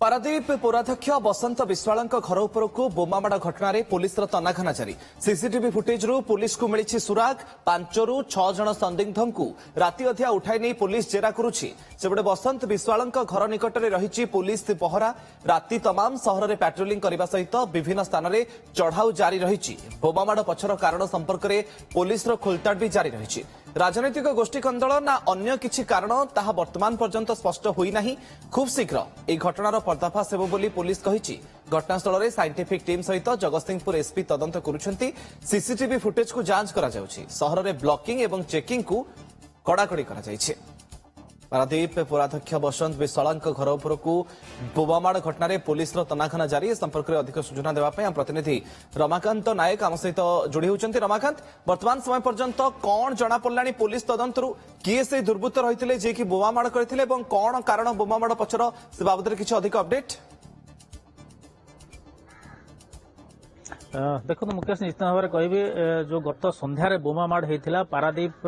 पारादीप पौराध्यक्ष बसंत विश्वाल घर उपरकू बोमामाड़ घटन पुलिस तनाघना जारी CCTV footage police को मिली सुराग 5 ରୁ 6 जन संदिग्ध को राति अधिया उठाई नहीं पुलिस जेरा करुछि सेपटे बसंत विश्वाल घर निकट में रही पुलिस पहरा राति तमाम सहर में पेट्रोलिंग करने सहित विभिन्न स्थान में चढ़ाऊ जारी रही बोमामाड़ पछर कारण संपर्क में पुलिस खोलताड़ भी जारी रही राजनैतिक गोष्ठी कंदल ना अन्य किछि कारण ताहा वर्तमान पर्यंत स्पष्ट होई नाही खूब शीघ्र ए घटनार पर्दाफाश हेबो बोली पुलिस कहिछि घटनास्थल में साइंटिफिक टीम सहित जगतसिंहपुर एसपी तदंत करुछंती सीसीटीवी फुटेज को जांच करा जाउछि सहर में ब्लॉकिंग एवं चेकिंग को कड़ाकड़ी करा जाइछि पारादीप पौराध्यक्ष बसंत विश्वाल घर उपरकू बोमामाड़ घटन पुलिस तनाघना जारी संपर्क में अधिक सूचना देवाई आम प्रतिनिधि रमाकांत नायक आम सहित जोड़ी होती रमाकांत वर्तमान समय पर्यंत कौन जना पड़ा पुलिस तदंतर किए से दुर्बृत्त रही जे कि बोमामाड़ करते कौन कारण बोमामाड़ पछर से बाबद किसी अधिक अपडेट देखो मुकेश निश्चित भाव में कहि जो गत संध्यार बोमामाड़ होता पारादीप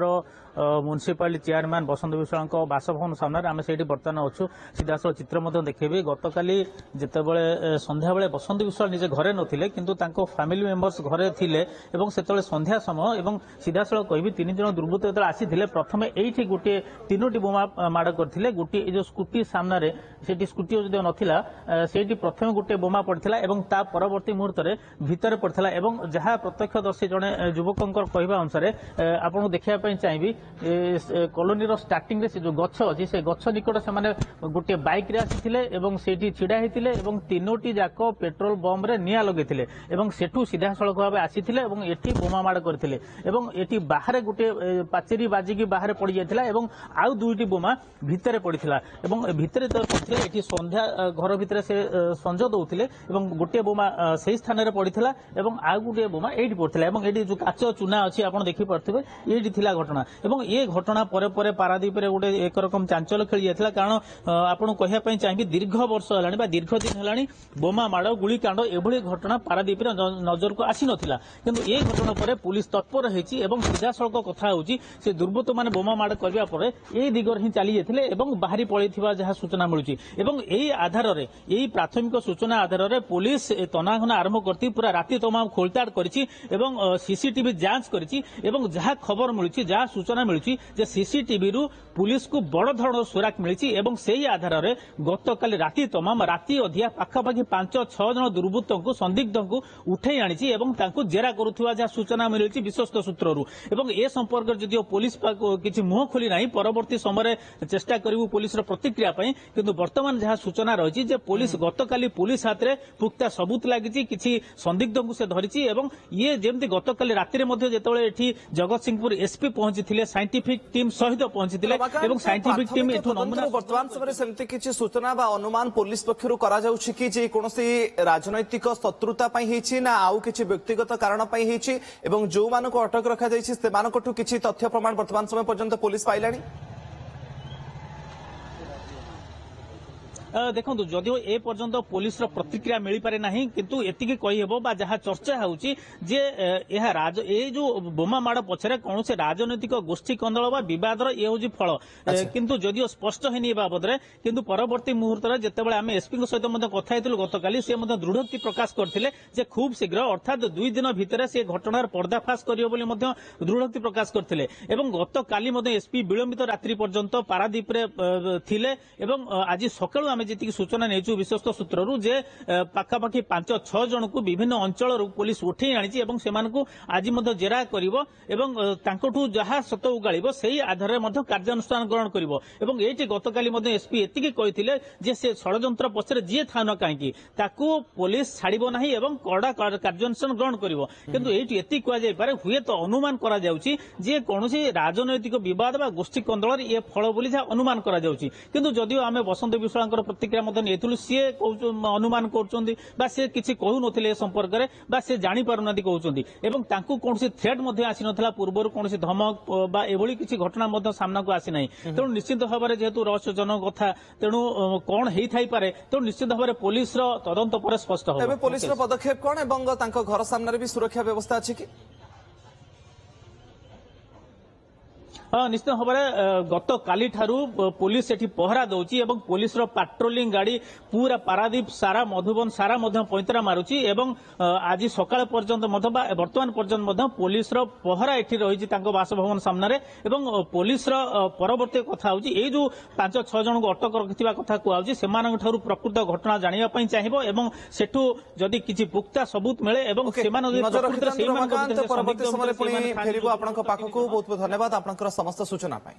म्यूनिसिपालिटी चेयरमैन बसंत विश्वाल बासभवन सामने आम से बर्तमान अच्छु सीधासल चित्र देखेबी गतकाली जितेबले संध्या बेले बसंत विश्वाल निजे घरे नथिले किंतु तांको फैमिली मेंबर्स घरे थिले एवं सेतले संध्या समय एवं सीधासल कहि 3 जन दुर्बृत्त जेतले आसीथिले प्रथमे एठी गोटे 3टी बोमा माड़ करथिले गोटे जो स्कूटी सामने रे सेठी स्कूटी जदि नथिला सेठी प्रथमे गोटे बोमा पड़थिला एवं ता परवर्ती मुहूर्त रे भीतर पड़थिला एवं जहां प्रत्यक्षदर्शी जने युवकंकर कहबा अनुसार आपन देखिया पई चाहिबी कॉलोनी रो स्टार्टिंग रे से जो गछ अछि से गछ निकट से माने गोटे बाइक रे आसीथिले एवं सेठी छिडा हेतिले एवं 3टी जाक पेट्रोल बम रे निया लगेथिले एवं सेठू सीधा सड़क भाबे आसीथिले एवं एठी बोमा माड़ करथिले एवं एठी बाहर गोटे पाचेरी बाजी की बाहर पड़ी जायथिला एवं आउ 2टी बोमा भितरे पड़िथिला एवं भितरे तो पड़िथिले एठी संध्या घर भितरे से संजो दउथिले एवं गोटे बोमा सेही स्थान रे पड़िथिला एवं आउ गोटे बोमा एठी पड़िथिला एवं एठी जो काच चुना अछि आपण देखि परथिबे एठी थिला घटना एवं ये घटना परे परे पारादीप रे गोटे एक रकम चांचल्य खेली जायथिला कारण आपण कहिया पई चाहिबी दीर्घ वर्ष हेलानी बा दीर्घ दिन हेलानी बोमा माड़ गुलिकांड एभली घटना पारादीप रे नजर को आसी नथिला किंतु ये घटना परे पुलिस तत्पर हेछि एवं सीधा सड़क कथा होछि से दुर्बृत्त माने बोमा माड़ करबा परे ए दिगर ही चली जायथिले एवं बाहरी पळैथिबा जहा सूचना मिलुछि एवं एई आधार रे एई प्राथमिक सूचना आधार रे पुलिस तनाघना आरंभ करती पूरा राति तमाम खोलताड़ करिछि एवं सीसीटीवी जांच करिछि एवं जहा खबर मिलुछि जहा सूचना मिलुछि जे सीसीटीवी रु पुलिस को बड़ धरण सुराक मिली एवं से आधार में गतकाली राति तमाम राति अधिया पाखापाखि 5-6 जन दुर्बृत्त को संदिग्ध को उठे आनी जेरा करुवा जहाँ सूचना मिली विश्वस्त सूत्रु एवं ए संपर्क जदिव पुलिस किसी मुह खोली ना परवर्ती समय चेष्टा करूँ पुलिस प्रतिक्रिया किंतु वर्तमान जहाँ सूचना रही पुलिस गतकाली पुलिस हाथ में पुख्ता सबूत लगी किसी संदिग्ध को से धरी ये जमी गतकाली राति में जगतसिंहपुर एसपी पहुंची साइंटिफिक टीम सहित पहुंची साइंटिफिक टीम वर्तमान समय सेमती किसी सूचना बा अनुमान पुलिस पक्षरु करा जाउछि कि जे कोनोसी राजनैतिक शत्रुता पई हेछि ना आउ किछि व्यक्तिगत कारण पई हेछि एवं जो मानको अटक रखा जाइछि से मानकठु किछि तथ्य प्रमाण वर्तमान समय पर्यंत पुलिस पाइलानी देखो जदिव ए पर्यंत पुलिस प्रतिक्रिया मिल पारे ना किंतु एतिकी कहीहब बा जहाँ चर्चा होउछि जे ये जो बोमा माड़ पछरे कौन से राजनैतिक गोष्ठी कंदल बा विवादर ये हूँ फल किंतु जदिव स्पष्ट है बाबद किंतु परवर्ती मुहूर्त में जितेबाला आम एसपी सहित कथा गतकाली से दृढ़ोक्ति प्रकाश करते जे खूब शीघ्र अर्थात 2 दिन भितर से घटनार पर्दाफाश करियो दृढ़ोक्ति प्रकाश करते गतकाली एसपी विलंबित रात्रि पर्यंत पारादीप थिले एवं आज सकाळु जी सूचना नहीं विश्वस्त सूत्रु जे पाखापाखि 5-6 जन को विभिन्न अंचल पुलिस उठे आनी आज जेरा कर जहाँ सत उगाड़ से आधार में कार्यानुष्ठान ग्रहण कर ये गतकाली एसपी एतिकी कहते जे से षड्यंत्र पछरे जी था न कहीं पुलिस छाड़ब ना कड़ा कार्यानुष्ठान ग्रहण कर ये कहुए हुए तो अनुमान करे कौन राजनैतिक बद गोष्ठी कंदल ये फल बोली अनुमान करो आम बसंत विश्वाल प्रतिक्रिया सी अनुमान कर कहून संपर्क में सी जापार कहते कौन थ्रेट आसी ना पूर्व कौन धमक एभली किसी घटना सामना को आसी ना तेणु निश्चित भाव में जेहेतु रहस्यजनक कथा तेणु कौन होई पारे तेणु निश्चित भाव में पुलिस तदंत पर स्पष्ट हो पुलिस पदक्षेप कौन घर सामने भी सुरक्षा व्यवस्था अच्छी कि ନିଶ୍ଚିତ ଭାବରେ ଗତକାଲି ଠାରୁ ପୁଲିସ ଏଠି ପହରା ଦଉଛି ଏବଂ ପୁଲିସର ପାଟ୍ରୋଲିଂ ଗାଡି ପୁରା ପାରାଦୀପ ସାରା ମଧୁବନ ସାରା ମଧ୍ୟ ପଇଁତରା ମାରୁଛି ଏବଂ ଆଜି ସକାଳ ପର୍ଯ୍ୟନ୍ତ ମଧ୍ୟ ବା ବର୍ତ୍ତମାନ ପର୍ଯ୍ୟନ୍ତ ମଧ୍ୟ ପୁଲିସର ପହରା ଏଠି ରହିଛି ତାଙ୍କ ବାସଭବନ ସାମ୍ନାରେ ଏବଂ ପୁଲିସର ପରବର୍ତ୍ତୀ କଥା ହେଉଛି ଏଇ ଯୋଉ 5-6 ଜଣଙ୍କୁ ଅଟକ ରଖିଥିବା କଥା କୁହାଯାଉଛି ସେମାନଙ୍କ ଠାରୁ ପ୍ରକୃତ ଘଟଣା ଜାଣିବା ପାଇଁ ଚାହିଁବ ଏବଂ ସେଠୁ ଯଦି କିଛି ପୁକ୍ତା ସବୁତ ମିଳେ ଏବଂ ସେମାନେ ଯଦି ନଜର ପ୍ରକୃତରେ ରଖିଥାନ୍ତୁ ସେଇମାନଙ୍କ ରମାକାନ୍ତ, ଭିତରେ ପରବର୍ତ୍ତୀ ସନ୍ଦିଗ୍ଧ ସମୟରେ ଭିତରେ ପୁଣି ସେଇମାନେ ଥାଆନ୍ତି ଫେରିବୁ ବୋଲି ଆପଣଙ୍କ ପାଖକୁ। ବହୁତ ବହୁତ ଧନ୍ୟବାଦ ଆପଣଙ୍କର ସମସ୍ତ ସୂଚନା ପାଇଁ।